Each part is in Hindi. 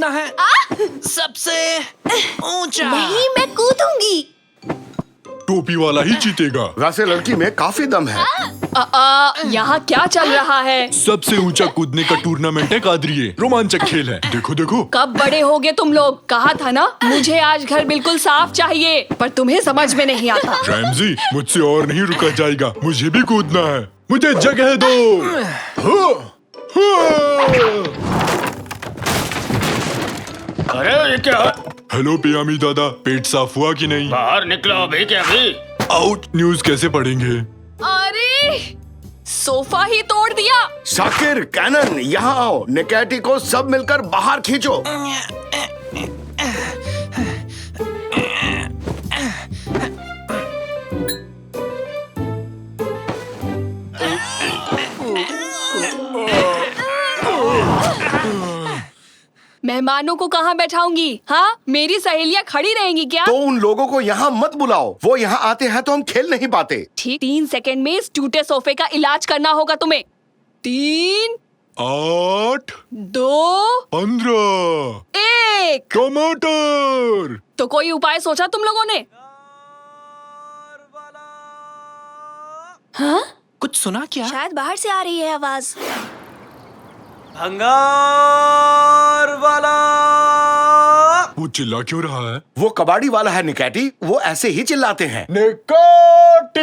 कूदना है सबसे ऊंचा। नहीं, मैं कूदूंगी। टोपी वाला ही जीतेगा। वैसे लड़की में काफी दम है। यहाँ क्या चल रहा है? सबसे ऊंचा कूदने का टूर्नामेंट है कादरिए। रोमांचक खेल है। देखो देखो। कब बड़े होगे तुम लोग? कहा था ना मुझे आज घर बिल्कुल साफ चाहिए, पर तुम्हें समझ में नहीं आता। रैमजी, मुझसे और नहीं रुका जाएगा। मुझे भी कूदना है। मुझे जगह दो। अरे ये क्या? हेलो पियामी दादा, पेट साफ हुआ कि नहीं? बाहर निकलो अभी के अभी। आउट। न्यूज़ कैसे पढ़ेंगे? अरे सोफा ही तोड़ दिया। शाकिर, कैनन, यहाँ आओ। निकैटी को सब मिलकर बाहर खींचो। मेहमानों को कहाँ बैठाऊंगी? हाँ, मेरी सहेलियाँ खड़ी रहेंगी क्या? तो उन लोगों को यहाँ मत बुलाओ। वो यहाँ आते हैं तो हम खेल नहीं पाते। ठीक 3 सेकंड में इस टूटे सोफे का इलाज करना होगा तुम्हें। 3, 8, 2, 15। 1। टमाटर। तो कोई उपाय सोचा तुम लोगों ने? हाँ? कुछ सुना क्या? शायद बाहर से आ रही है आवाज। भंगार वाला। वो चिल्ला क्यों रहा है? वो कबाड़ी वाला है निकैटी। वो ऐसे ही चिल्लाते हैं। निकाटी।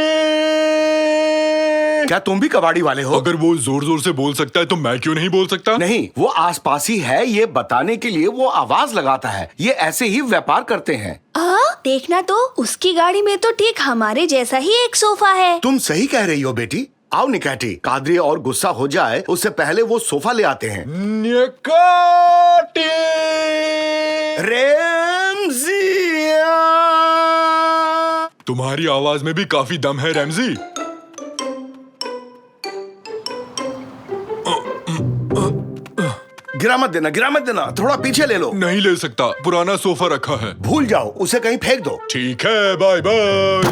क्या तुम भी कबाड़ी वाले हो? अगर वो जोर जोर से बोल सकता है तो मैं क्यों नहीं बोल सकता? नहीं, वो आसपास ही है। ये बताने के लिए वो आवाज लगाता है। ये ऐसे ही व्यापार करते हैं। देखना तो, उसकी गाड़ी में तो ठीक हमारे जैसा ही एक सोफा है। तुम सही कह रही हो बेटी। आओ निकैटी, कादरी और गुस्सा हो जाए उससे पहले वो सोफा ले आते हैं। निकाटी। रैमजिया। तुम्हारी आवाज में भी काफी दम है रैमजी। गिरा मत देना, गिरा मत देना। थोड़ा पीछे ले लो। नहीं ले सकता, पुराना सोफा रखा है। भूल जाओ, उसे कहीं फेंक दो। ठीक है, बाय बाय।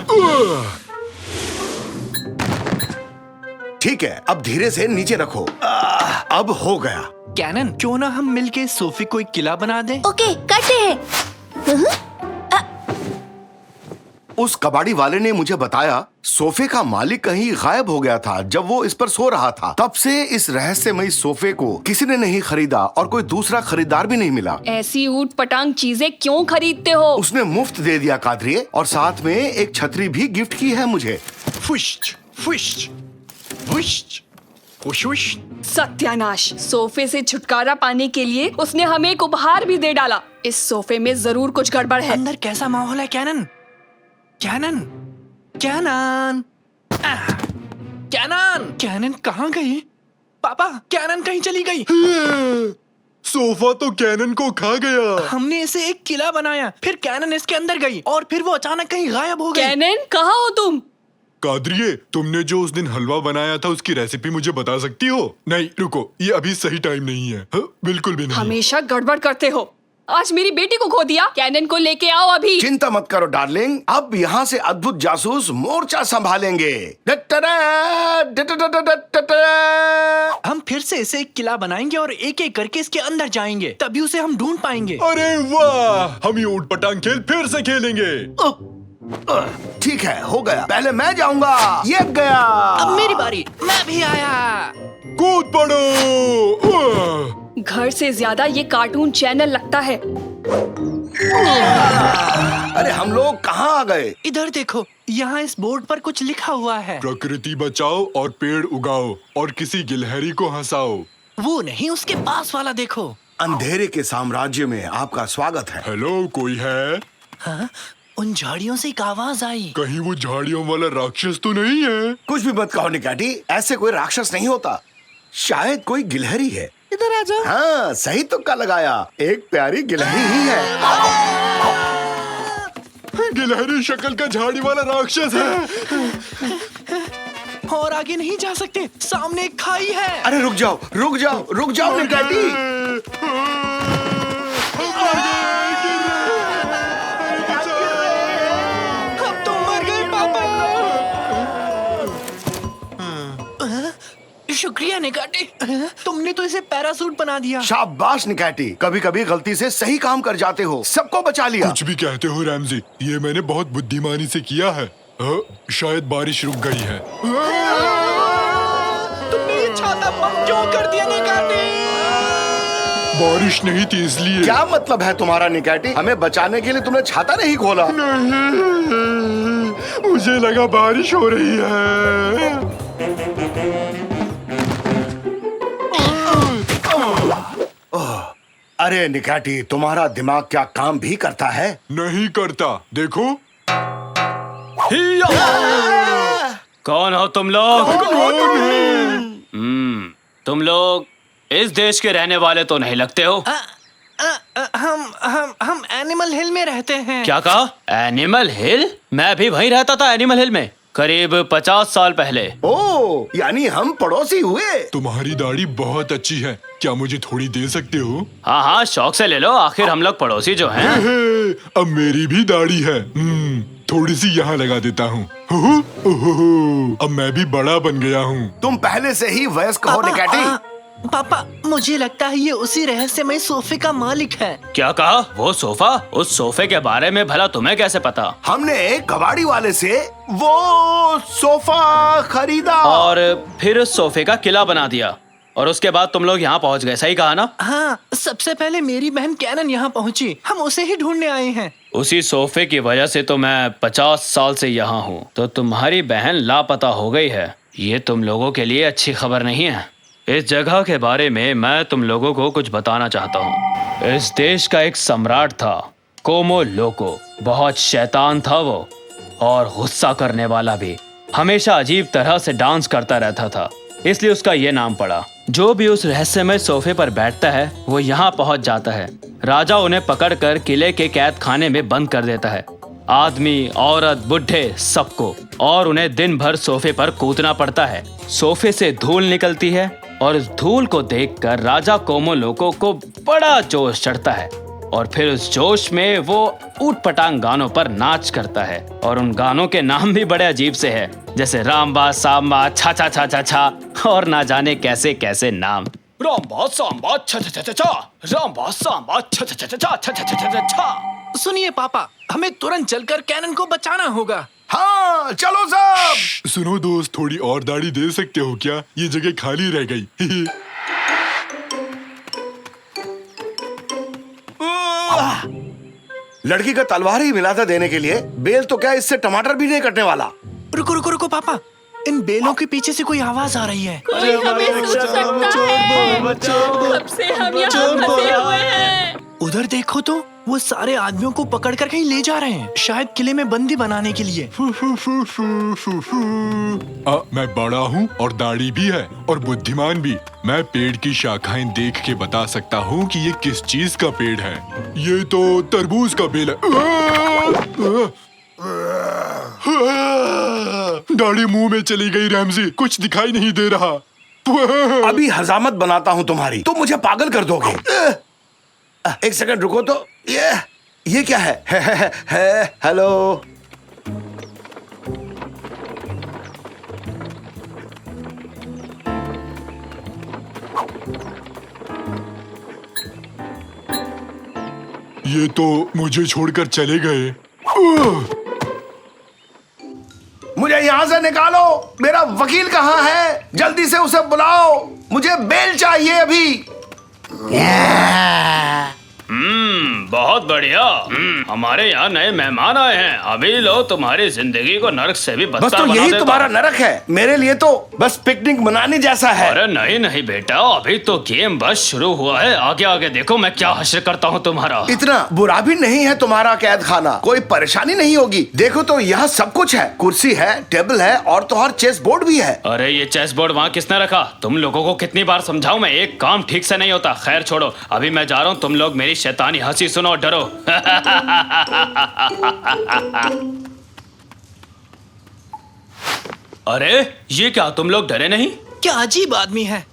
ठीक है, अब धीरे से नीचे रखो। अब हो गया। कैनन, क्यों ना हम मिलके सोफे को एक किला बना दें? ओके, करते हैं। उस कबाड़ी वाले ने मुझे बताया सोफे का मालिक कहीं गायब हो गया था जब वो इस पर सो रहा था। तब से इस रहस्यमयी सोफे को किसी ने नहीं खरीदा और कोई दूसरा खरीदार भी नहीं मिला। ऐसी ऊट पटांग चीजें क्यों खरीदते हो? उसने मुफ्त दे दिया कादरिए, और साथ में एक छतरी भी गिफ्ट की है मुझे। फुश्च, फुश्च, फुश्च, फुश्च। सत्यानाश! सोफे से छुटकारा पाने के लिए उसने हमें एक उपहार भी दे डाला। इस सोफे में जरूर कुछ गड़बड़ है। अंदर कैसा माहौल है Canon? Canon, Canon, Canon, Canon कहाँ गई? पापा, कैनन कहीं चली गई। सोफा तो कैनन को खा गया। हमने इसे एक किला बनाया, फिर कैनन इसके अंदर गई और फिर वो अचानक कहीं गायब हो गई। कैनन, कहाँ हो तुम? कादरिए, तुमने जो उस दिन हलवा बनाया था उसकी रेसिपी मुझे बता सकती हो? नहीं रुको, ये अभी सही टाइम नहीं है। बिल्कुल भी नहीं। हमेशा गड़बड़ करते हो। आज मेरी बेटी को खो दिया। कैनन को लेके आओ अभी। चिंता मत करो डार्लिंग, अब यहाँ से अद्भुत जासूस मोर्चा संभालेंगे। हम फिर से इसे एक किला बनाएंगे और एक एक करके इसके अंदर जाएंगे, तभी उसे हम ढूंढ पाएंगे। अरे वाह, हम ये ऊट पटांग खेल फिर से खेलेंगे। ठीक है, हो गया। पहले मैं जाऊंगा। ये गया। अब मेरी बारी, मैं भी आया। कूद पड़ो। घर से ज्यादा ये कार्टून चैनल लगता है। अरे हम लोग कहाँ आ गए? इधर देखो, यहाँ इस बोर्ड पर कुछ लिखा हुआ है। प्रकृति बचाओ और पेड़ उगाओ और किसी गिलहरी को हंसाओ। वो नहीं, उसके पास वाला देखो। अंधेरे के साम्राज्य में आपका स्वागत है। हेलो, कोई है? हाँ? उन झाड़ियों से एक आवाज आई। कहीं वो झाड़ियों वाला राक्षस तो नहीं है? कुछ भी मत कहो निकाटी, ऐसे कोई राक्षस नहीं होता। शायद कोई गिलहरी है। इधर आ जाओ। हाँ, सही तुक्का लगाया। एक प्यारी गिलहरी ही है। गिलहरी शक्ल का झाड़ी वाला राक्षस है। और आगे नहीं जा सकते, सामने एक खाई है। अरे रुक जाओ, रुक जाओ, रुक जाओ निकाटी। शुक्रिया निकाटी, तुमने तो इसे पैरासूट बना दिया। शाबाश निकैटी, कभी कभी गलती से सही काम कर जाते हो, सबको बचा लिया। कुछ भी कहते हो रैमजी, ये मैंने बहुत बुद्धिमानी से किया है। शायद बारिश रुक गई है। तुमने ये छाता बंद क्यों कर दिया निकाटी? बारिश नहीं थी इसलिए। क्या मतलब है तुम्हारा निकैटी? हमें बचाने के लिए तुमने छाता नहीं खोला? नहीं, मुझे लगा बारिश हो रही है। अरे निकैटी, तुम्हारा दिमाग क्या काम भी करता है? नहीं करता, देखो। कौन हो तुम लोग? तुम लोग इस देश के रहने वाले तो नहीं लगते हो। हम एनिमल हिल में रहते हैं। क्या कहा? एनिमल हिल? मैं भी वहीं रहता था एनिमल हिल में, करीब 50 साल पहले। ओ, यानी हम पड़ोसी हुए। तुम्हारी दाढ़ी बहुत अच्छी है, क्या मुझे थोड़ी दे सकते हो? हाँ हाँ, शौक से ले लो, आखिर हम लोग पड़ोसी जो हैं। अब मेरी भी दाढ़ी है। थोड़ी सी यहाँ लगा देता हूँ। अब मैं भी बड़ा बन गया हूँ। तुम पहले से ही वयस्क हो निकैटी। पापा, मुझे लगता है ये उसी रहस्यमय सोफे का मालिक है। क्या कहा? वो सोफा? उस सोफे के बारे में भला तुम्हें कैसे पता? हमने एक कबाड़ी वाले से वो सोफा खरीदा और फिर उस सोफे का किला बना दिया, और उसके बाद तुम लोग यहाँ पहुँच गए, सही कहा ना? हाँ, सबसे पहले मेरी बहन कैनन यहाँ पहुँची, हम उसे ही ढूंढने आए हैं। उसी सोफे की वजह से तो मैं 50 साल से यहाँ हूँ। तो तुम्हारी बहन लापता हो गई है, ये तुम लोगों के लिए अच्छी खबर नहीं है। इस जगह के बारे में मैं तुम लोगों को कुछ बताना चाहता हूँ। इस देश का एक सम्राट था, कोमो लोको। बहुत शैतान था वो, और गुस्सा करने वाला भी। हमेशा अजीब तरह से डांस करता रहता था, इसलिए उसका ये नाम पड़ा। जो भी उस रहस्यमय सोफे पर बैठता है वो यहाँ पहुँच जाता है। राजा उन्हें पकड़कर किले के कैद खाने में बंद कर देता है, आदमी, औरत, बुढ़े, सबको, और उन्हें दिन भर सोफे पर कूदना पड़ता है। सोफे से धूल निकलती है, और उस धूल को देखकर राजा कोमो लोको को बड़ा जोश चढ़ता है, और फिर उस जोश में वो ऊट-पटांग गानों पर नाच करता है। और उन गानों के नाम भी बड़े अजीब से हैं, जैसे रामबा, सांबा, छा छा छा छा छा, और ना जाने कैसे कैसे नाम। रामबा सांबा छा छा छा छा छा, रामबा सांबा छा छा छा छा छा छा छा छा छा। सुनिए पापा, हमें तुरंत चलकर कैनन को बचाना होगा। हाँ, चलो सब। सुनो दोस्त, थोड़ी और दाढ़ी दे सकते हो क्या? ये जगह खाली रह गई। लड़की का तलवार ही मिला था देने के लिए, बेल तो क्या इससे टमाटर भी नहीं कटने वाला। रुको रुको रुको पापा, इन बेलों के पीछे से कोई आवाज आ रही है। कोई हमें सुन सकता है। कब से हम यहाँ फंसे हुए हैं। उधर देखो तो, वो सारे आदमियों को पकड़कर कहीं ले जा रहे हैं, शायद किले में बंदी बनाने के लिए। मैं बड़ा हूँ और दाढ़ी भी है और बुद्धिमान भी। मैं पेड़ की शाखाएं देख के बता सकता हूँ कि ये किस चीज का पेड़ है। ये तो तरबूज का बेल है। दाढ़ी मुंह में चली गई रैमजी, कुछ दिखाई नहीं दे रहा। अभी हजामत बनाता हूँ तुम्हारी, तुम मुझे पागल कर दोगे। एक सेकंड रुको तो, ये क्या है? हेलो। ये तो मुझे छोड़कर चले गए। मुझे यहाँ से निकालो। मेरा वकील कहाँ है? जल्दी से उसे बुलाओ, मुझे बेल चाहिए अभी। बहुत बढ़िया। हमारे यहाँ नए मेहमान आए हैं। अभी लो तुम्हारी जिंदगी को नरक से भी बस बदतर तो बना यही देता तुम्हारा हूँ। नरक है, मेरे लिए तो बस पिकनिक मनाने जैसा है। अरे नहीं नहीं बेटा, अभी तो गेम बस शुरू हुआ है। आगे आगे देखो मैं क्या हश्र करता हूँ तुम्हारा। इतना बुरा भी नहीं है तुम्हारा कैद खाना, कोई परेशानी नहीं होगी। देखो तो यहाँ सब कुछ है, कुर्सी है, टेबल है, और तो और चेस बोर्ड भी है। अरे ये चेस बोर्ड वहाँ किसने रखा? तुम लोगों को कितनी बार समझाऊं मैं, एक काम ठीक से नहीं होता। खैर छोड़ो, अभी मैं जा रहा हूँ। तुम लोग मेरी शैतानी हंसी सुनो और डरो। अरे ये क्या, तुम लोग डरे नहीं? क्या अजीब आदमी है।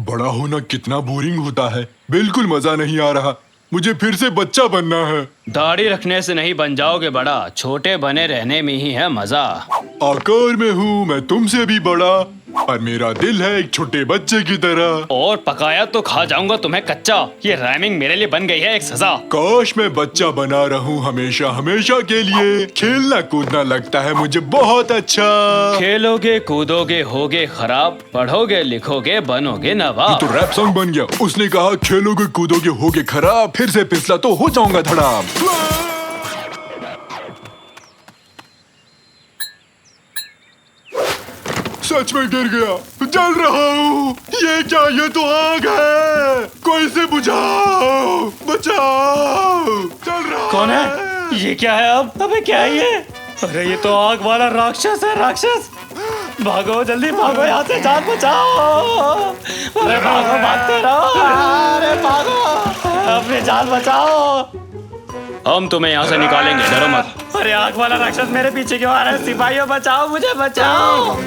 बड़ा होना कितना बोरिंग होता है, बिल्कुल मजा नहीं आ रहा। मुझे फिर से बच्चा बनना है। दाढ़ी रखने से नहीं बन जाओगे बड़ा, छोटे बने रहने में ही है मजा। आकार में हूँ मैं तुमसे भी बड़ा, और मेरा दिल है एक छोटे बच्चे की तरह। और पकाया तो खा जाऊंगा तुम्हें कच्चा। ये राइमिंग मेरे लिए बन गई है एक सजा। काश मैं बच्चा बना रहूं हमेशा हमेशा के लिए। खेलना कूदना लगता है मुझे बहुत अच्छा। खेलोगे कूदोगे होगे खराब, पढ़ोगे लिखोगे बनोगे नवाब। तो रैप सॉन्ग बन गया। उसने कहा खेलोगे कूदोगे होगे खराब, फिर से फिसला तो हो जाऊंगा धड़ाम। सच में गिर गया, जल रहा हूँ। ये क्या, ये तो आग है। कोई से बुझाओ, बचाओ। चल रहा कौन है? ये क्या है अब? अबे क्या है ये? अरे ये तो आग वाला राक्षस है, राक्षस। भागो जल्दी भागो यहाँ से, जान बचाओ। अरे भागो, भागते रहो। अरे भागो, अपनी जान बचाओ। हम तुम्हें यहाँ से निकालेंगे, डरो मत। अरे आग वाला राक्षस मेरे पीछे क्यों आ रहा है? सिपाहियों बचाओ, मुझे बचाओ।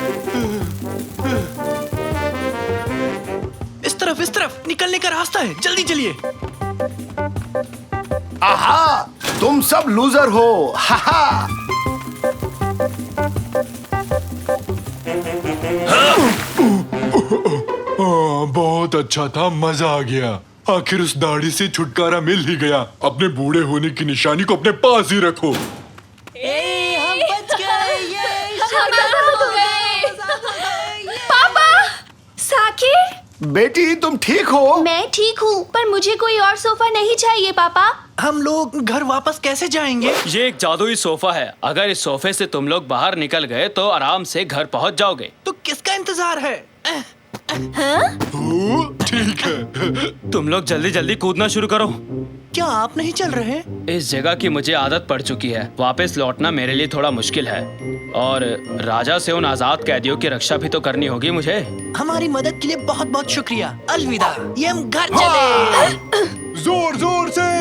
इस तरफ निकलने का रास्ता है, जल्दी चलिए। आहा, तुम सब लूजर हो। हाहा। बहुत अच्छा था, मजा आ गया। आखिर उस दाढ़ी से छुटकारा मिल ही गया। अपने बूढ़े होने की निशानी को अपने पास ही रखो। पापा, साकिर, बेटी तुम ठीक हो? मैं ठीक हूँ, पर मुझे कोई और सोफा नहीं चाहिए पापा। हम लोग घर वापस कैसे जाएंगे? ये एक जादुई सोफा है। अगर इस सोफे से तुम लोग बाहर निकल गए तो आराम से घर पहुंच जाओगे। तो किसका इंतजार है? ठीक है। तुम लोग जल्दी जल्दी कूदना शुरू करो। क्या आप नहीं चल रहे? इस जगह की मुझे आदत पड़ चुकी है। वापस लौटना मेरे लिए थोड़ा मुश्किल है। और राजा से उन आजाद कैदियों की रक्षा भी तो करनी होगी मुझे। हमारी मदद के लिए बहुत बहुत शुक्रिया। अलविदा। ये हम घर चले। जोर जोर से।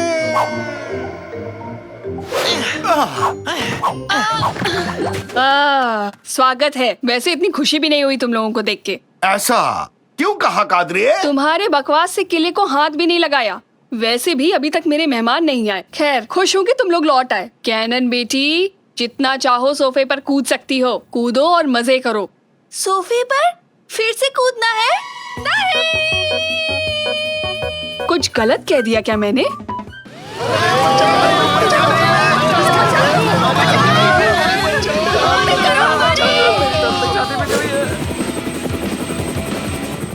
स्वागत है। वैसे इतनी खुशी भी नहीं हुई तुम लोगों को देख के। ऐसा क्यों कहा कादरी? तुम्हारे बकवास से किले को हाथ भी नहीं लगाया। वैसे भी अभी तक मेरे मेहमान नहीं आए। खैर, खुश हूँ कि तुम लोग लौट आए। कैनन बेटी, जितना चाहो सोफे पर कूद सकती हो। कूदो और मजे करो। सोफे पर फिर से कूदना है? नहीं। कुछ गलत कह दिया क्या मैंने?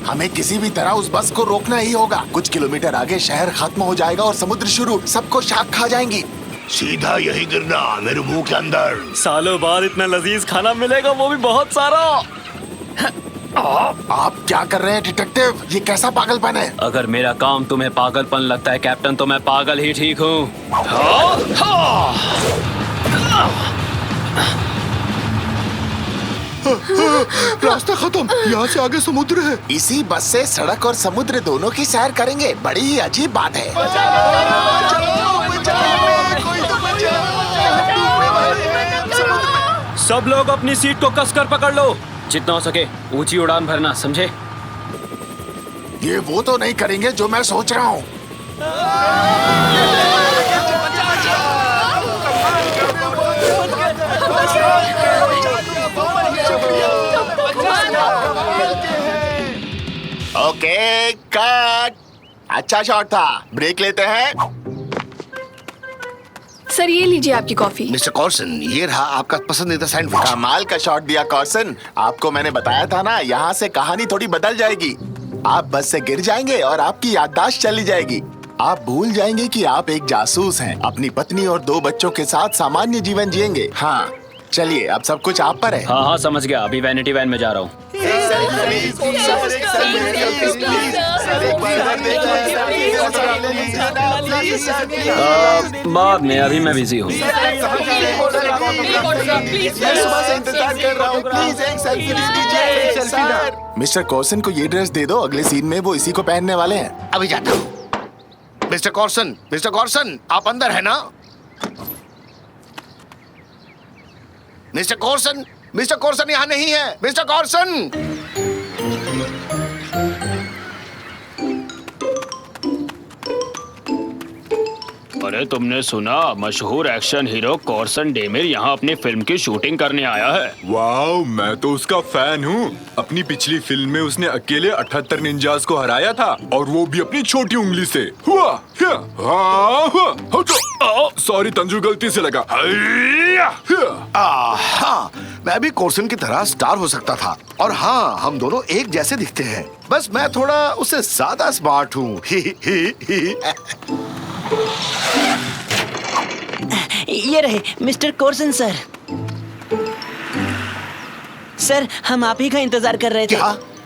हमें किसी भी तरह उस बस को रोकना ही होगा। कुछ किलोमीटर आगे शहर खत्म हो जाएगा और समुद्र शुरू। सबको शाख खा जाएंगी। सीधा यही गिरना, मेरे मुंह के अंदर। सालों बाद इतना लजीज खाना मिलेगा, वो भी बहुत सारा। आप क्या कर रहे हैं डिटेक्टिव? ये कैसा पागलपन है? अगर मेरा काम तुम्हें पागलपन लगता है कैप्टन, तो मैं पागल ही ठीक हूँ। रास्ता खत्म, यहाँ से आगे समुद्र है। इसी बस से सड़क और समुद्र दोनों की सैर करेंगे। बड़ी ही अजीब बात है। सब लोग अपनी सीट को कसकर पकड़ लो। जितना हो सके ऊंची उड़ान भरना, समझे? ये वो तो नहीं करेंगे जो मैं सोच रहा हूँ। Okay, cut. अच्छा शॉट था। ब्रेक लेते हैं। सर, ये लीजिए आपकी कॉफी। मिस्टर कॉर्सन, ये रहा आपका पसंदीदा सैंडविच। कमाल का शॉट दिया कॉर्सन। आपको मैंने बताया था ना, यहाँ से कहानी थोड़ी बदल जाएगी। आप बस से गिर जाएंगे और आपकी याददाश्त चली जाएगी। आप भूल जाएंगे कि आप एक जासूस हैं। अपनी पत्नी और 2 बच्चों के साथ सामान्य जीवन जिएंगे। हाँ, चलिए, अब सब कुछ आप पर है। हाँ हाँ, समझ गया। अभी वैनिटी वैन में जा रहा हूँ। बाद में, अभी मैं बिजी हूँ। मिस्टर कॉर्सन को ये ड्रेस दे दो। अगले सीन में वो इसी को पहनने वाले हैं। अभी जाता हूँ। मिस्टर कॉर्सन, आप अंदर है ना? मिस्टर कॉर्सन यहाँ नहीं है। मिस्टर कॉर्सन! अरे अरे तुमने सुना, मशहूर एक्शन हीरो कॉर्सन डेमिर यहाँ अपनी फिल्म की शूटिंग करने आया है। वाओ, मैं तो उसका फैन हूँ। अपनी पिछली फिल्म में उसने अकेले 78 निंजास को हराया था, और वो भी अपनी छोटी उंगली से। सॉरी तंजू, गलती से लगा। हाँ, मैं भी कोर्सन की तरह स्टार हो सकता था। और हाँ, हम दोनों एक जैसे दिखते हैं, बस मैं थोड़ा उससे ज्यादा स्मार्ट हूँ। ये रहे मिस्टर कोर्सन सर। सर, हम आप ही का इंतजार कर रहे थे।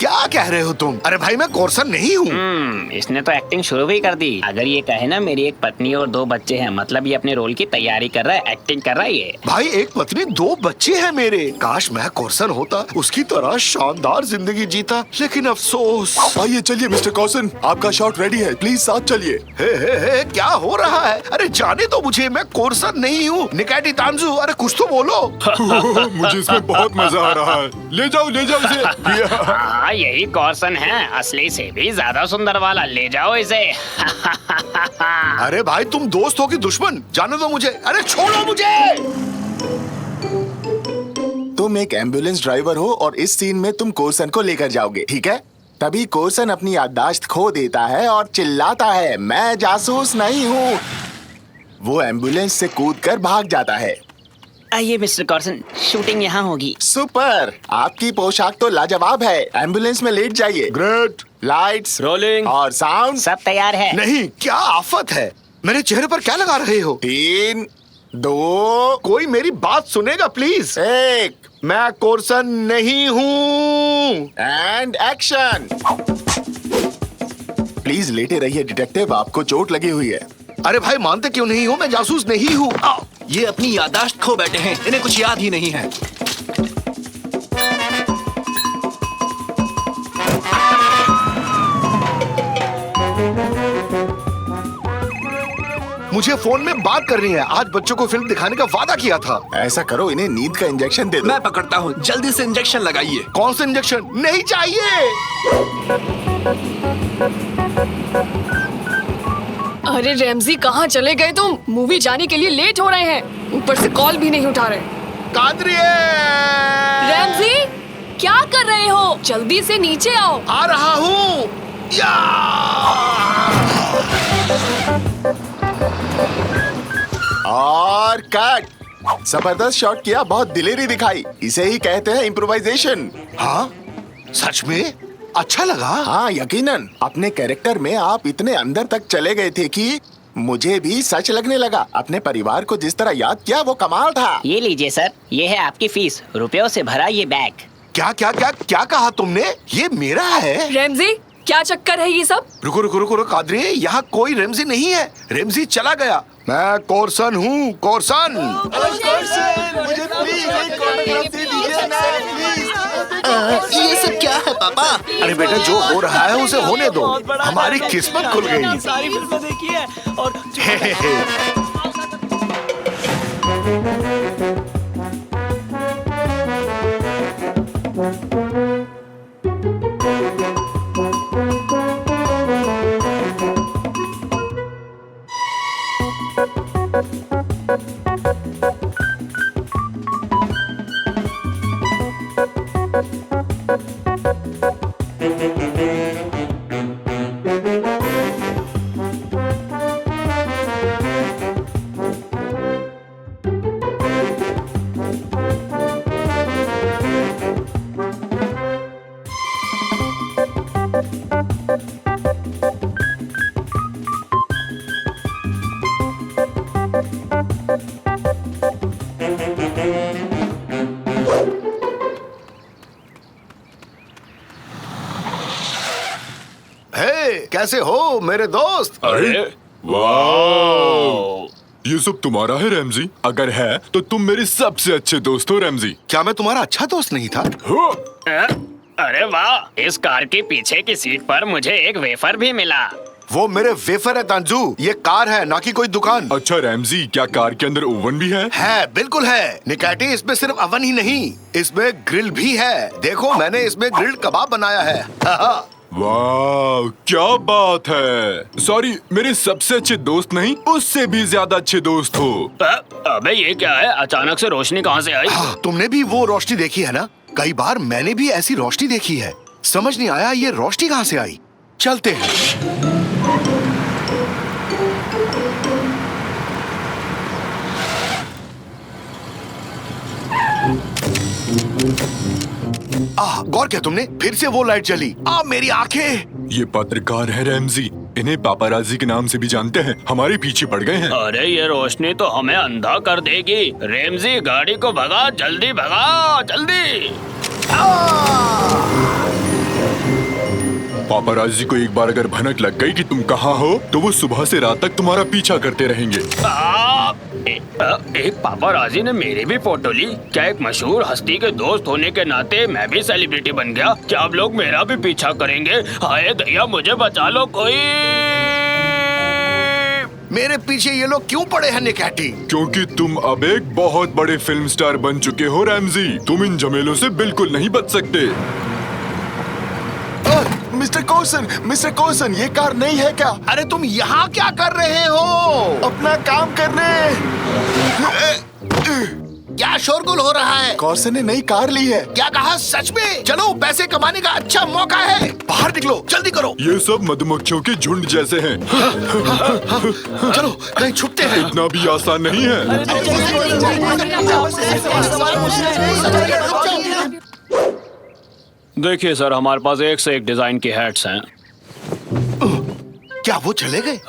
क्या कह रहे हो तुम? अरे भाई, मैं कोर्सन नहीं हूँ। इसने तो एक्टिंग शुरू भी कर दी। अगर ये कहे ना मेरी एक पत्नी और 2 बच्चे हैं, मतलब ये अपने रोल की तैयारी कर रहा है, एक्टिंग कर रहा है ये। भाई, एक पत्नी 2 बच्चे हैं मेरे। काश मैं कोर्सन होता, उसकी तरह शानदार जिंदगी जीता, लेकिन अफसोस। आइए चलिए मिस्टर कॉर्सन, आपका शॉट रेडी है, प्लीज साथ चलिए। हे, क्या हो रहा है? अरे जाने दो मुझे, मैं कोर्सन नहीं हूँ। निकाटी तांजू, अरे कुछ तो बोलो। मुझे इसमें बहुत मजा आ रहा है। ले जाओ इसे। यही कॉर्सन है, असली से भी ज्यादा सुंदर वाला। ले जाओ इसे। अरे भाई, तुम दोस्त हो कि दुश्मन? जाने दो मुझे। अरे छोड़ो मुझे। तुम एक एम्बुलेंस ड्राइवर हो और इस सीन में तुम कोर्सन को लेकर जाओगे, ठीक है? तभी कोर्सन अपनी याददाश्त खो देता है और चिल्लाता है, मैं जासूस नहीं हूँ। वो एम्बुलेंस से कूदकर भाग जाता है। आइए मिस्टर कॉर्सन, शूटिंग यहाँ होगी। सुपर, आपकी पोशाक तो लाजवाब है। एम्बुलेंस में लेट जाइए। ग्रेट। लाइट्स, रोलिंग और साउंड सब तैयार है। नहीं, क्या आफत है? मेरे चेहरे पर क्या लगा रहे हो? 3, 2, कोई मेरी बात सुनेगा प्लीज? 1 मैं कोर्सन नहीं हूँ। And action. प्लीज लेटे रहिए डिटेक्टिव, आपको चोट लगी हुई है। अरे भाई, मानते क्यों नहीं हो? मैं जासूस नहीं हूँ। ये अपनी याददाश्त खो बैठे हैं, इन्हें कुछ याद ही नहीं है। मुझे फोन में बात करनी है। आज बच्चों को फिल्म दिखाने का वादा किया था। ऐसा करो, इन्हें नींद का इंजेक्शन दे दो। मैं पकड़ता हूँ, जल्दी से इंजेक्शन लगाइए। कौन सा इंजेक्शन? नहीं चाहिए। अरे रैमजी, कहाँ चले गए तुम? मूवी जाने के लिए लेट हो रहे हैं, ऊपर से कॉल भी नहीं उठा रहे। कादरिए! रैमजी, क्या कर रहे हो? जल्दी से नीचे आओ। आ रहा हूँ। और कट। जबरदस्त शॉट किया, बहुत दिलेरी दिखाई। इसे ही कहते हैं इम्प्रोवाइजेशन। हाँ, सच में अच्छा लगा। हाँ, यकीनन। अपने कैरेक्टर में आप इतने अंदर तक चले गए थे कि मुझे भी सच लगने लगा। अपने परिवार को जिस तरह याद किया, वो कमाल था। ये लीजिए सर, ये है आपकी फीस। रुपयों से भरा ये बैग। क्या क्या क्या क्या कहा तुमने? ये मेरा है? रैमजी, क्या चक्कर है ये सब? रुको रुको रुको रुको कादरी, यहाँ कोई रेमजी नहीं है। रेमजी चला गया। मैं कोर्सन हूँ, कोर्सन। मुझे प्लीज एक ऑटोग्राफ दे दीजिए ना, प्लीज। ये सब क्या है पापा? अरे बेटा, जो हो रहा है उसे होने दो। हमारी किस्मत खुल गई। सारी फिल्में देखी है और कैसे हो मेरे दोस्त? अरे वाह, ये सब तुम्हारा है रैमजी? अगर है तो तुम मेरे सबसे अच्छे दोस्त हो रैमजी। क्या मैं तुम्हारा अच्छा दोस्त नहीं था? अरे वाह, इस कार के पीछे की सीट पर मुझे एक वेफर भी मिला। वो मेरे वेफर है तांजू, ये कार है ना कि कोई दुकान। अच्छा रैमजी, क्या कार के अंदर ओवन भी है? है, बिल्कुल है निकाटी। इसमें सिर्फ ओवन ही नहीं, इसमें ग्रिल भी है। देखो, मैंने इसमें ग्रिल्ड कबाब बनाया है। वाह, क्या बात है। सॉरी, मेरे सबसे अच्छे दोस्त नहीं, उससे भी ज्यादा अच्छे दोस्त हो। अबे ये क्या है? अचानक से रोशनी कहाँ से आई? हाँ, तुमने भी वो रोशनी देखी है ना? कई बार मैंने भी ऐसी रोशनी देखी है। समझ नहीं आया ये रोशनी कहाँ से आई। चलते हैं। गौर किया तुमने? फिर से वो लाइट जली। मेरी आंखें। ये पत्रकार है रैमजी, इन्हें पापाराजी के नाम से भी जानते हैं। हमारे पीछे पड़ गए हैं। अरे ये रोशनी तो हमें अंधा कर देगी। रेमजी, गाड़ी को भगा, जल्दी भगा, जल्दी। पापाराजी को एक बार अगर भनक लग गई कि तुम कहाँ हो, तो वो सुबह से रात तक तुम्हारा पीछा करते रहेंगे। एक पापाराजी ने मेरी भी फोटो ली। क्या एक मशहूर हस्ती के दोस्त होने के नाते मैं भी सेलिब्रिटी बन गया? क्या आप लोग मेरा भी पीछा करेंगे? हाय दया, मुझे बचा लो कोई। मेरे पीछे ये लोग क्यों पड़े हैं निकैटी? क्योंकि तुम अब एक बहुत बड़े फिल्म स्टार बन चुके हो रैमजी। तुम इन झमेलों से बिल्कुल नहीं बच सकते। मिस्टर कॉर्सन, ये कार नहीं है क्या? अरे तुम यहाँ क्या कर रहे हो? अपना काम करने। क्या शोरगुल हो रहा है? कॉर्सन ने नई कार ली है। क्या कहा? सच में? चलो, पैसे कमाने का अच्छा मौका है। बाहर निकलो, जल्दी करो। ये सब मधुमक्खियों के झुंड जैसे हैं। चलो, कहीं छुपते हैं। इतना भी आसान नहीं है। देखिए सर, हमारे पास एक से एक डिजाइन की हैट्स हैं। क्या वो चले गए?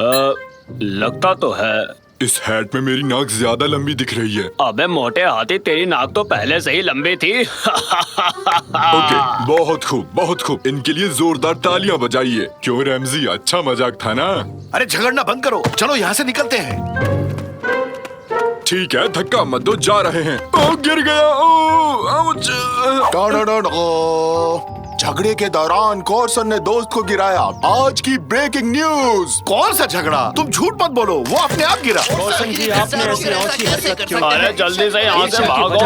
लगता तो है। इस हैट में मेरी नाक ज्यादा लंबी दिख रही है। अबे मोटे हाथी, तेरी नाक तो पहले से ही लंबी थी। ओके, बहुत खूब, बहुत खूब। इनके लिए जोरदार तालियां बजाइए। क्यों रैमजी, अच्छा मजाक था ना? अरे झगड़ना बंद करो, चलो यहाँ से निकलते हैं। ठीक है, धक्का मत दो, जा रहे हैं। ओ, गिर गया। ओ, आउच। झगड़े के दौरान कॉर्सन ने दोस्त को गिराया। आज की ब्रेकिंग न्यूज। कौन सा झगड़ा? तुम झूठ मत बोलो, वो अपने आप गिरा। कॉर्सन जी, आपने ऐसी औंधी हरकत क्यों? अरे जल्दी से यहाँ से भागो।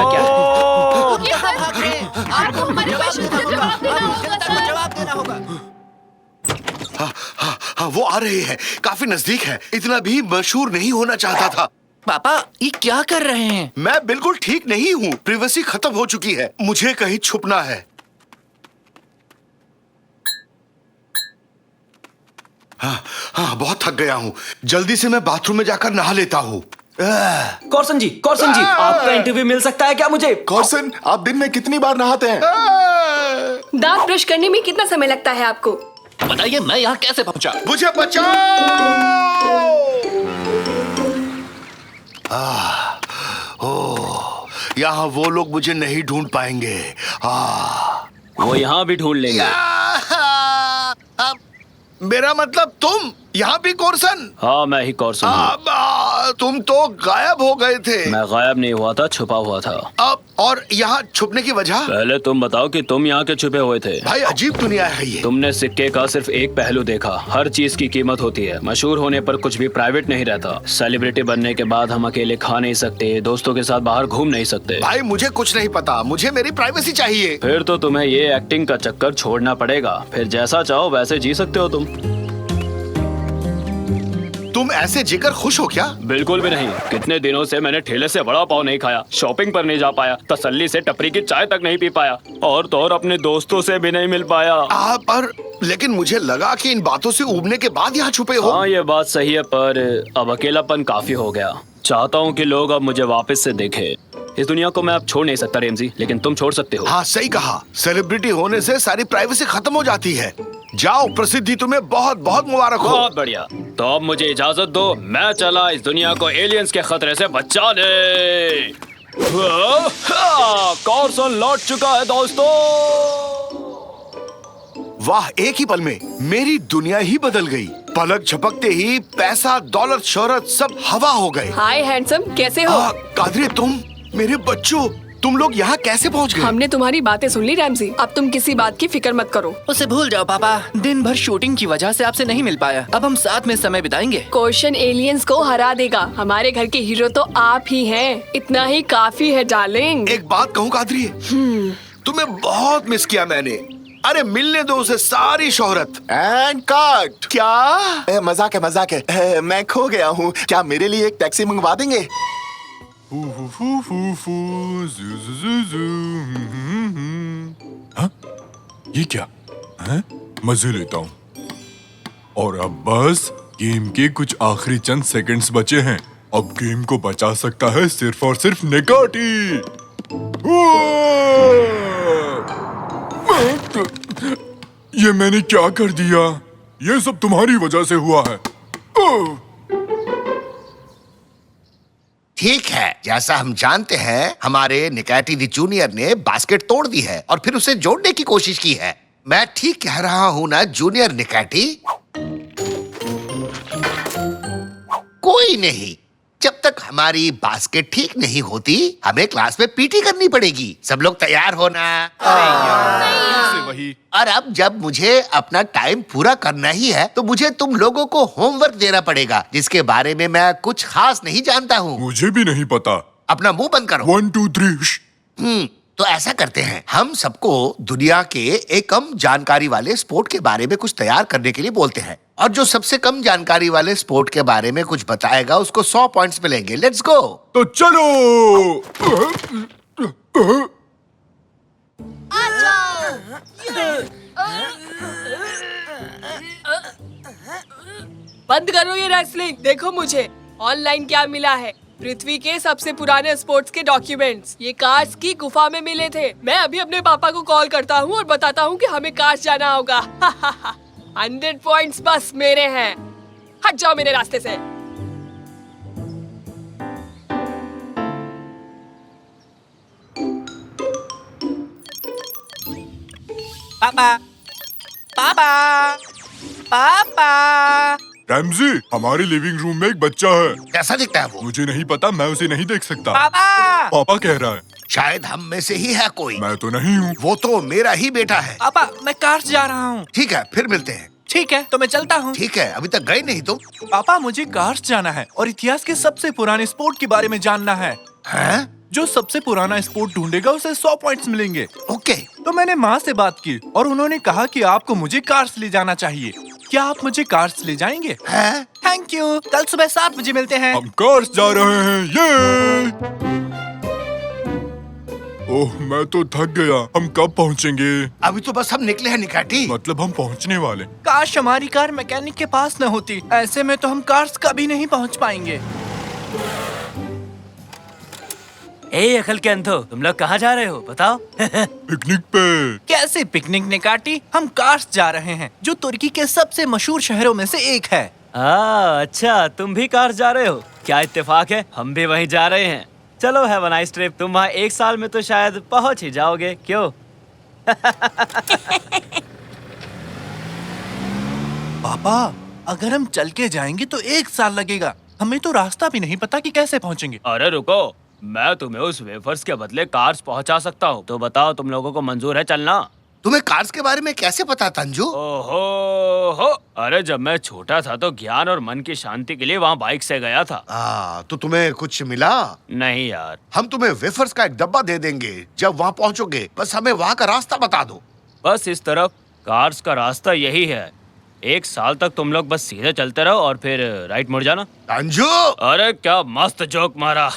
हाँ, वो आ रहे हैं। काफी नजदीक है। इतना भी मशहूर नहीं होना चाहता था। पापा, ये क्या कर रहे हैं? मैं बिल्कुल ठीक नहीं हूँ। प्रिवेसी खत्म हो चुकी है। मुझे कहीं छुपना है। हाँ, बहुत थक गया हूँ। जल्दी से मैं बाथरूम में जाकर नहा लेता हूँ। कॉर्सन जी, आपका इंटरव्यू मिल सकता है क्या मुझे? कॉर्सन, आप दिन में कितनी बार नहाते हैं? दांत ब्रश करने में कितना समय लगता है आपको? बताइए, मैं यहाँ कैसे पहुँचा? मुझे बचाओ। यहाँ वो लोग मुझे नहीं ढूंढ पाएंगे। वो यहाँ भी ढूंढ लेंगे। मेरा मतलब तुम यहाँ भी कॉर्सन? हाँ, मैं ही कॉर्सन हूँ। तुम तो गायब हो गए थे। मैं गायब नहीं हुआ था, छुपा हुआ था। अब और यहाँ छुपने की वजह? पहले तुम बताओ कि तुम यहाँ के छुपे हुए थे। भाई, अजीब दुनिया है ये। तुमने सिक्के का सिर्फ एक पहलू देखा। हर चीज की कीमत होती है। मशहूर होने पर कुछ भी प्राइवेट नहीं रहता। सेलिब्रिटी बनने के बाद हम अकेले खा नहीं सकते, दोस्तों के साथ बाहर घूम नहीं सकते। भाई, मुझे कुछ नहीं पता। मुझे मेरी प्राइवेसी चाहिए। फिर तो तुम्हें ये एक्टिंग का चक्कर छोड़ना पड़ेगा। फिर जैसा चाहो वैसे जी सकते हो तुम ऐसे जीकर खुश हो क्या? बिल्कुल भी नहीं। कितने दिनों से मैंने ठेले से वड़ा पाव नहीं खाया, शॉपिंग पर नहीं जा पाया, तसल्ली से टपरी की चाय तक नहीं पी पाया, और तो और अपने दोस्तों से भी नहीं मिल पाया। पर लेकिन मुझे लगा कि इन बातों से उबने के बाद यहाँ छुपे हो। हाँ, ये बात सही है, पर अब अकेलापन काफी हो गया। चाहता हूँ कि लोग अब मुझे वापस से देखें। इस दुनिया को मैं अब छोड़ नहीं सकता रेमजी, लेकिन तुम छोड़ सकते हो। हाँ, सही कहा। सेलिब्रिटी होने से सारी प्राइवेसी खत्म हो जाती है। जाओ, प्रसिद्धि तुम्हें बहुत बहुत मुबारक हो। बहुत बढ़िया। तो अब मुझे इजाजत दो, मैं चला इस दुनिया को एलियंस के खतरे से बचाने। कॉर्सन लौट चुका है दोस्तों। वाह, एक ही पल में मेरी दुनिया ही बदल गई। पलक झपकते ही पैसा, दौलत, शोहरत सब हवा हो गए। हाय हैंडसम, कैसे हो? कादरी, तुम, मेरे बच्चों, तुम लोग यहाँ कैसे पहुँच गए? हमने तुम्हारी बातें सुन ली रैमजी। अब तुम किसी बात की फिक्र मत करो। उसे भूल जाओ पापा। दिन भर शूटिंग की वजह से आपसे नहीं मिल पाया। अब हम साथ में समय बिताएंगे। क्वेश्चन एलियंस को हरा देगा। हमारे घर के हीरो तो आप ही हैं। इतना ही काफी है डार्लिंग। एक बात कहूँ कादरी, तुम्हें बहुत मिस किया मैंने। अरे मिलने दो उसे सारी शोहरत। And cut. क्या? मजाक है मजाक है। मैं खो गया हूँ, क्या मेरे लिए एक टैक्सी मंगवा देंगे? फू फू फू फू फू, जू जू जू जू। हाँ? ये क्या है? मजे लेता हूँ। और अब बस गेम के कुछ आखिरी चंद सेकंड्स बचे हैं। अब गेम को बचा सकता है सिर्फ और सिर्फ निकाटी। ये मैंने क्या कर दिया? ये सब तुम्हारी वजह से हुआ है। ठीक है, जैसा हम जानते हैं हमारे निकाटी दी जूनियर ने बास्केट तोड़ दी है और फिर उसे जोड़ने की कोशिश की है। मैं ठीक कह रहा हूँ ना जूनियर निकाटी? कोई नहीं, जब तक हमारी बास्केट ठीक नहीं होती हमें क्लास में पीटी करनी पड़ेगी। सब लोग तैयार होना। वही। और अब जब मुझे अपना टाइम पूरा करना ही है तो मुझे तुम लोगों को होमवर्क देना पड़ेगा जिसके बारे में मैं कुछ खास नहीं जानता हूँ। मुझे भी नहीं पता। अपना मुंह बंद करो। 1 2 3। तो ऐसा करते हैं, हम सबको दुनिया के एक कम जानकारी वाले स्पोर्ट के बारे में कुछ तैयार करने के लिए बोलते हैं और जो सबसे कम जानकारी वाले स्पोर्ट के बारे में कुछ बताएगा उसको 100 पॉइंट्स मिलेंगे। Let's go. तो चलो। बंद करो ये रेसलिंग। देखो मुझे ऑनलाइन क्या मिला है। पृथ्वी के सबसे पुराने स्पोर्ट्स के डॉक्यूमेंट्स ये कार्स की गुफा में मिले थे। मैं अभी अपने पापा को कॉल करता हूँ और बताता हूँ कि हमें कार्स जाना होगा। 100 पॉइंट्स बस मेरे हैं। हट जाओ मेरे रास्ते से। पापा, पापा, पापा। रैमजी, हमारे लिविंग रूम में एक बच्चा है। कैसा दिखता है वो? मुझे नहीं पता, मैं उसे नहीं देख सकता। पापा, पापा कह रहा है। शायद हम में से ही है कोई। मैं तो नहीं हूँ। वो तो मेरा ही बेटा है। पापा, मैं कार्स जा रहा हूँ। ठीक है, फिर मिलते हैं। ठीक है, तो मैं चलता हूँ। ठीक है, अभी तक गए नहीं तुम? पापा, मुझे कार्स जाना है और इतिहास के सबसे पुराने स्पोर्ट के बारे में जानना है। हैं? जो सबसे पुराना स्पोर्ट ढूंढेगा उसे 100 पॉइंट्स मिलेंगे। ओके। तो मैंने माँ से बात की और उन्होंने कहा कि आपको मुझे कार्स ले जाना चाहिए। क्या आप मुझे कार्स ले जाएंगे? हैं? Thank you. कल सुबह 7 बजे मिलते हैं। हम कार्स जा रहे हैं। ये ओह, मैं तो थक गया। हम कब पहुँचेंगे? अभी तो बस हम निकले हैं निकाटी। मतलब हम पहुँचने वाले। काश हमारी कार मैकेनिक के पास न होती। ऐसे में तो हम कार्स कभी नहीं पहुँच पाएंगे। ए अकल के अंधो, तुम लोग कहाँ जा रहे हो बताओ? पिकनिक पे। कैसे पिकनिक ने काटी? हम कार्स जा रहे हैं जो तुर्की के सबसे मशहूर शहरों में से एक है। अच्छा, तुम भी कार जा रहे हो? क्या इत्तेफाक है, हम भी वहीं जा रहे हैं। चलो हैव अ नाइस ट्रिप। तुम वहाँ 1 साल में तो शायद पहुँच ही जाओगे, क्यों? पापा, अगर हम चल के जाएंगे तो 1 साल लगेगा। हमें तो रास्ता भी नहीं पता कि कैसे पहुँचेंगे। अरे रुको, मैं तुम्हें उस वेफर्स के बदले कार्स पहुंचा सकता हूँ। तो बताओ, तुम लोगों को मंजूर है चलना? तुम्हें कार्स के बारे में कैसे पता तंजू? ओहो हो, अरे जब मैं छोटा था तो ज्ञान और मन की शांति के लिए वहाँ बाइक से गया था। तो तुम्हें कुछ मिला? नहीं यार। हम तुम्हें वेफर्स का एक डब्बा दे देंगे जब वहाँ पहुँचोगे। बस हमें वहाँ का रास्ता बता दो। बस इस तरफ कार्स का रास्ता यही है। 1 साल तक तुम लोग बस सीधे चलते रहो और फिर राइट मुड़ जाना। तंजू! अरे क्या मस्त जोक मारा।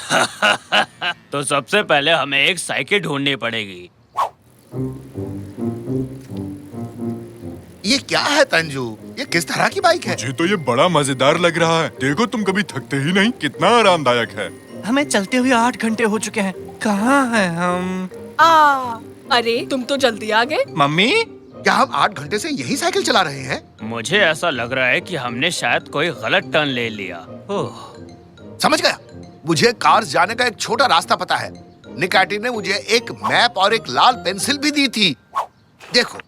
तो सबसे पहले हमें एक साइकिल ढूंढनी पड़ेगी। ये क्या है तंजू? ये किस तरह की बाइक है? मुझे तो ये बड़ा मजेदार लग रहा है। देखो, तुम कभी थकते ही नहीं। कितना आरामदायक है। हमें चलते हुए 8 घंटे हो चुके हैं। कहाँ हैं हम? अरे तुम तो जल्दी आ गए। मम्मी, क्या हम 8 घंटे से यही साइकिल चला रहे हैं? मुझे ऐसा लग रहा है कि हमने शायद कोई गलत टर्न ले लिया। समझ गया। मुझे कार्स जाने का एक छोटा रास्ता पता है। निकाटी ने मुझे एक मैप और एक लाल पेंसिल भी दी थी। देखो,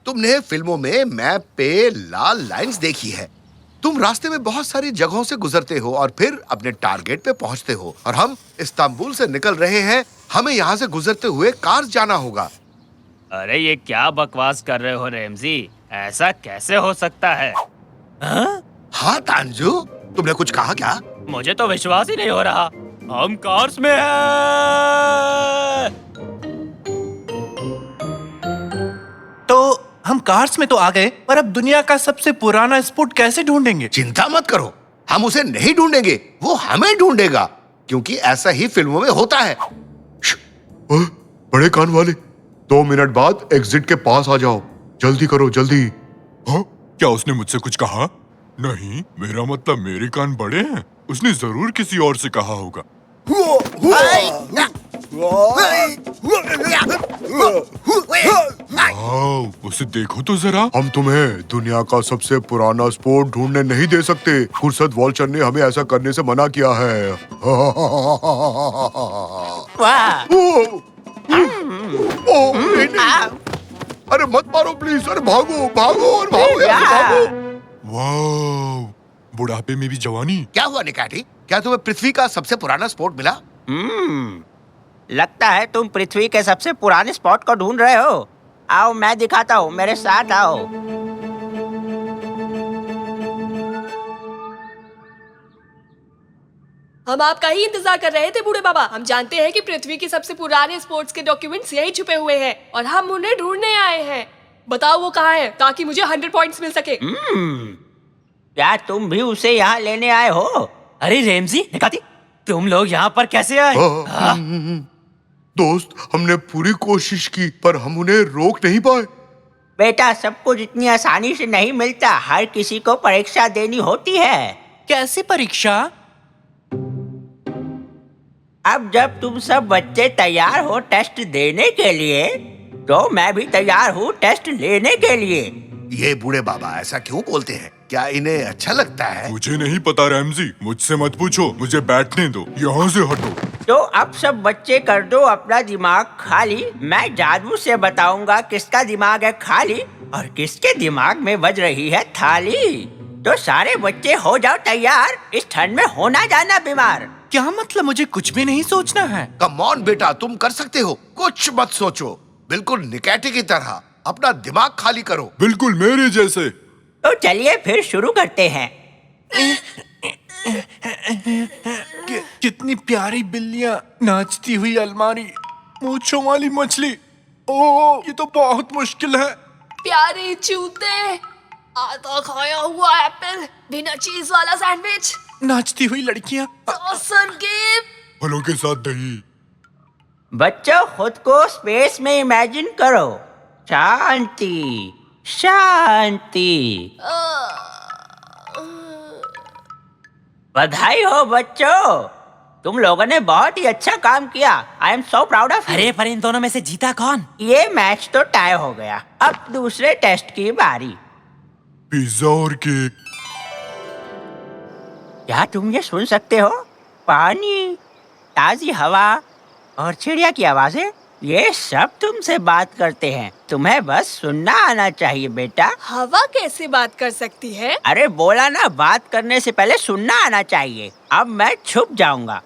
तुमने फिल्मों में मैप पे लाल लाइंस देखी है। तुम रास्ते में बहुत सारी जगहों से गुजरते हो और फिर अपने टारगेट पे पहुंचते हो। और हम इस्तांबुल से निकल रहे हैं। हमें यहाँ से गुजरते हुए कार्स जाना होगा। अरे ये क्या बकवास कर रहे हो रैमजी? ऐसा कैसे हो सकता है? हाँ तांजू, तुमने कुछ कहा क्या? मुझे तो विश्वास ही नहीं हो रहा। हम कार्स में हैं। तो कार्स में तो आ गए, पर अब दुनिया का सबसे पुराना स्पोर्ट कैसे ढूंढेंगे? चिंता मत करो, हम उसे नहीं ढूंढेंगे, वो हमें ढूंढेगा, क्योंकि ऐसा ही फिल्मों में होता है। बड़े कान वाले, 2 मिनट बाद एग्जिट के पास आ जाओ, जल्दी करो जल्दी। हाँ? क्या उसने मुझसे कुछ कहा? नहीं, मेरा मतलब मेरे कान बड़े हैं, उसने जरूर किसी और से कहा होगा। उसे देखो तो जरा। हम तुम्हें दुनिया का सबसे पुराना स्पोर्ट ढूंढने नहीं दे सकते। खुर्सद वॉल्चर ने हमें ऐसा करने से मना किया है। वाह! नहीं। अरे मत मारो प्लीज, अरे भागो भागो और भागो यार, भागो। वाह, बुढ़ापे में भी जवानी। क्या हुआ निकाटी, क्या तुम्हें पृथ्वी का सबसे पुराना स्पोर्ट मिला? लगता है तुम पृथ्वी के सबसे पुराने स्पॉट को ढूंढ रहे हो। आओ मैं दिखाता हूँ, मेरे साथ आओ। हम आपका ही इंतजार कर रहे थे बूढ़े बाबा। हम जानते हैं कि पृथ्वी के सबसे पुराने स्पोर्ट्स के डॉक्यूमेंट्स यहीं छुपे हुए हैं और हम उन्हें ढूंढने आए हैं। बताओ वो कहाँ है, ताकि मुझे 100 पॉइंट्स मिल सके। क्या तुम भी उसे यहाँ लेने आए हो? अरे रेमजी, निकाती, तुम लोग यहाँ पर कैसे आए? दोस्त, हमने पूरी कोशिश की पर हम उन्हें रोक नहीं पाए। बेटा, सब कुछ इतनी आसानी से नहीं मिलता, हर किसी को परीक्षा देनी होती है। कैसी परीक्षा? अब जब तुम सब बच्चे तैयार हो टेस्ट देने के लिए, तो मैं भी तैयार हूँ टेस्ट लेने के लिए। ये बूढ़े बाबा ऐसा क्यों बोलते हैं? क्या इन्हें अच्छा लगता है? मुझे नहीं पता रैमजी, मुझसे मत पूछो, मुझे बैठने दो, यहाँ से हटो। तो अब सब बच्चे कर दो अपना दिमाग खाली। मैं जादू से बताऊंगा किसका दिमाग है खाली और किसके दिमाग में बज रही है थाली। तो सारे बच्चे हो जाओ तैयार, इस ठंड में होना जाना बीमार। क्या मतलब? मुझे कुछ भी नहीं सोचना है। कम ऑन बेटा, तुम कर सकते हो, कुछ मत सोचो, बिल्कुल निकैटी की तरह अपना दिमाग खाली करो। बिल्कुल मेरे जैसे। तो चलिए फिर शुरू करते हैं। कितनी प्यारी बिल्लियाँ, नाचती हुई अलमारी, मूंछों वाली मछली। ओह, ये तो बहुत मुश्किल है। प्यारे जूते, आधा खाया हुआ एप्पल, बिना चीज वाला सैंडविच, नाचती हुई लड़कियाँ, ऑसम गेम, फलों के साथ दही। बच्चों, खुद को स्पेस में इमेजिन करो। शांति शांति। बधाई हो बच्चों, तुम लोगों ने बहुत ही अच्छा काम किया। I am so proud of. अरे पर इन दोनों में से जीता कौन? ये मैच तो टाई हो गया। अब दूसरे टेस्ट की बारी। पिज्जा और केक। क्या तुम ये सुन सकते हो? पानी, ताजी हवा और चिड़िया की आवाजें, ये सब तुमसे बात करते हैं। तुम्हें बस सुनना आना चाहिए बेटा। हवा कैसे बात कर सकती है? अरे बोला ना, बात करने से पहले सुनना आना चाहिए। अब मैं छुप जाऊंगा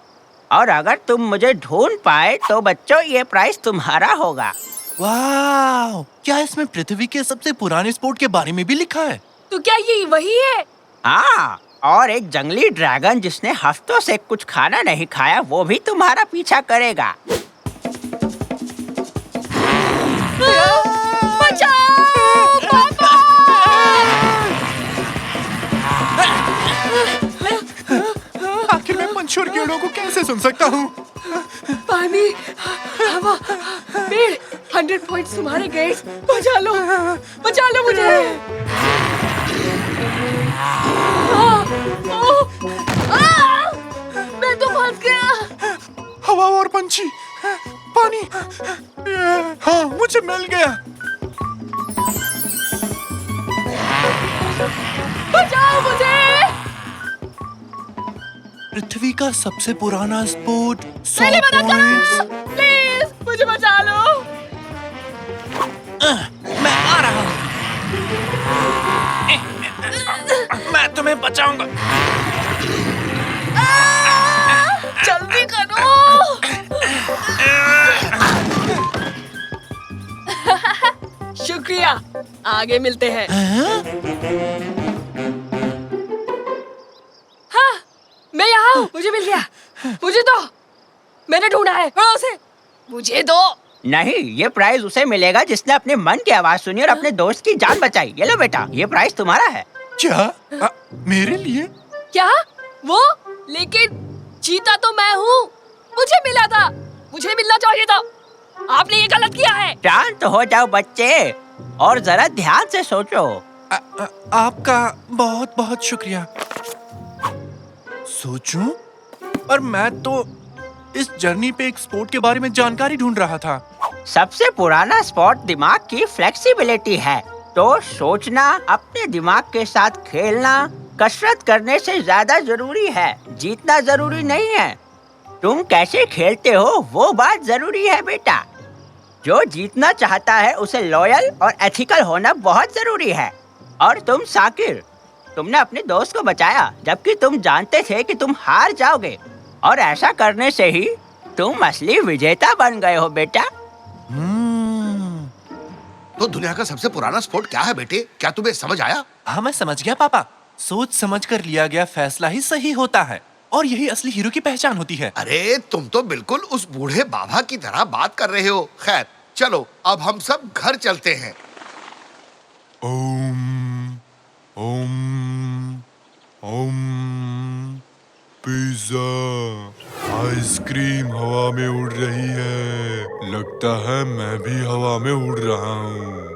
और अगर तुम मुझे ढूंढ पाए तो बच्चों ये प्राइस तुम्हारा होगा। वाह! क्या इसमें पृथ्वी के सबसे पुराने स्पोर्ट के बारे में भी लिखा है? तो क्या ये वही है? हाँ, और एक जंगली ड्रैगन जिसने हफ्तों से कुछ खाना नहीं खाया, वो भी तुम्हारा पीछा करेगा। बचाओ पापा! आखिर मैं पंछी और कीड़ों को कैसे सुन सकता हूँ? पानी, हवा, पेड़, 100 पॉइंट्स तुम्हारे गए। बचा लो मुझे। मैं तो फंस गया। हवा और पंछी, पानी, हाँ मुझे मिल गया। बचाओ मुझे। पृथ्वी का सबसे पुराना स्पोर्ट, 100 पहले मना पॉइंट्स। करो, प्लीज मुझे बचा लो। मैं आ रहा हूँ। मैं तुम्हें बचाऊंगा। जल्दी करो। शुक्रिया, आगे मिलते हैं। हाँ, मैं यहाँ हूँ, मुझे मिल गया। मुझे दो, मैंने ढूंढा है, उसे मुझे दो। नहीं, ये प्राइज उसे मिलेगा जिसने अपने मन की आवाज सुनी और अपने दोस्त की जान बचाई। ये लो बेटा, ये प्राइज तुम्हारा है। क्या? मेरे लिए? क्या? वो? लेकिन जीता तो मैं हूँ। मुझे मिला था, मुझे मिलना चाहिए था। आपने ये गलत किया है। शांत हो जाओ बच्चे और जरा ध्यान से सोचो। आपका बहुत बहुत शुक्रिया। सोचूं? पर मैं तो इस जर्नी पे एक स्पोर्ट के बारे में जानकारी ढूंढ रहा था। सबसे पुराना स्पॉट दिमाग की फ्लेक्सिबिलिटी है। तो सोचना, अपने दिमाग के साथ खेलना कसरत करने से ज्यादा जरूरी है। जीतना जरूरी नहीं है, तुम कैसे खेलते हो वो बात जरूरी है बेटा। जो जीतना चाहता है उसे लॉयल और एथिकल होना बहुत जरूरी है। और तुम साकिर, तुमने अपने दोस्त को बचाया जबकि तुम जानते थे कि तुम हार जाओगे, और ऐसा करने से ही तुम असली विजेता बन गए हो बेटा। तो दुनिया का सबसे पुराना स्पोर्ट क्या है बेटे? क्या तुम्हें समझ आया? हाँ, मैं समझ गया पापा। सोच समझ कर लिया गया फैसला ही सही होता है, और यही असली हीरो की पहचान होती है। अरे तुम तो बिल्कुल उस बूढ़े बाबा की तरह बात कर रहे हो। खैर चलो, अब हम सब घर चलते हैं। ओम ओम ओम। पिज्जा, आइसक्रीम हवा में उड़ रही है। लगता है मैं भी हवा में उड़ रहा हूँ।